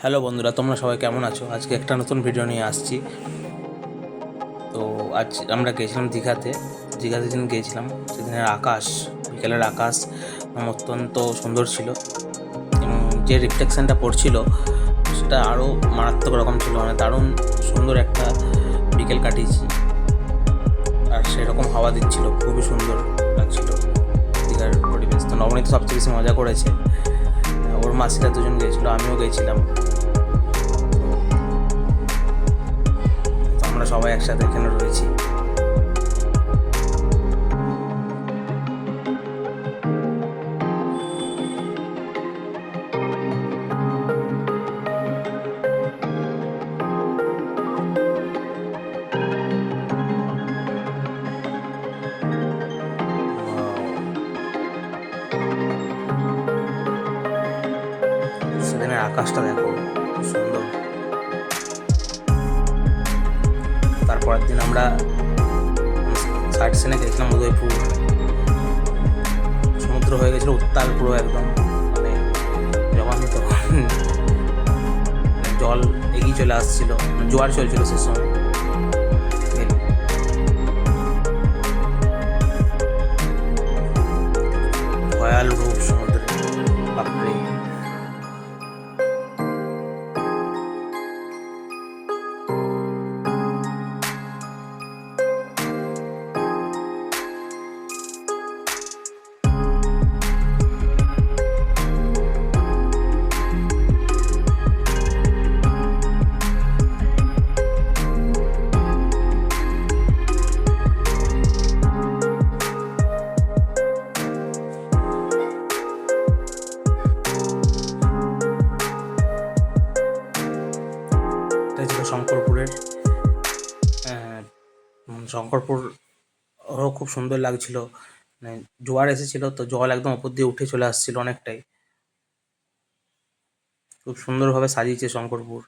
Hello বন্ধুরা, তোমরা সবাই কেমন আছো? আজকে একটা নতুন ভিডিও নিয়ে আসছি। তো আজ আমরা গিয়েছিলাম দীঘাতে। যেদিন গিয়েছিলাম সেদিনের আকাশ, বিকেলের আকাশ অত্যন্ত সুন্দর ছিল এবং যে রিফ্লেকশানটা পড়ছিল সেটা আরও মারাত্মক রকম ছিল। মানে দারুণ সুন্দর একটা বিকেল কাটিয়েছি, আর সেরকম হাওয়া দিচ্ছিল, খুবই সুন্দর লাগছিল দীঘার পরিবেশ। তো নবনীত সবচেয়ে বেশি মজা করেছে, ওর মাসিরা দুজন গিয়েছিলো, আমিও গিয়েছিলাম। আমরা সবাই একসাথে এখানে রয়েছি। সেদিনের আকাশটা দেখো, খুব সুন্দর। তারপরের দিন আমরা সাইট সিনে গেছিলাম উদয়পুর। সমুদ্র হয়ে গেছিলো উত্তাল পুরো একদম, মানে যখন তখন জল এগিয়ে চলে আসছিল, জোয়ার চলছিল সে সময়। ভয়াল রূপ সমুদ্রের, বাপরে। এটা ছিল শঙ্করপুরের। শঙ্করপুরও খুব সুন্দর লাগছিল। মানে জোয়ার এসেছিল তো জল একদম উপর দিয়ে উঠে চলে আসছিল অনেকটাই। খুব সুন্দরভাবে সাজিয়েছে শঙ্করপুর।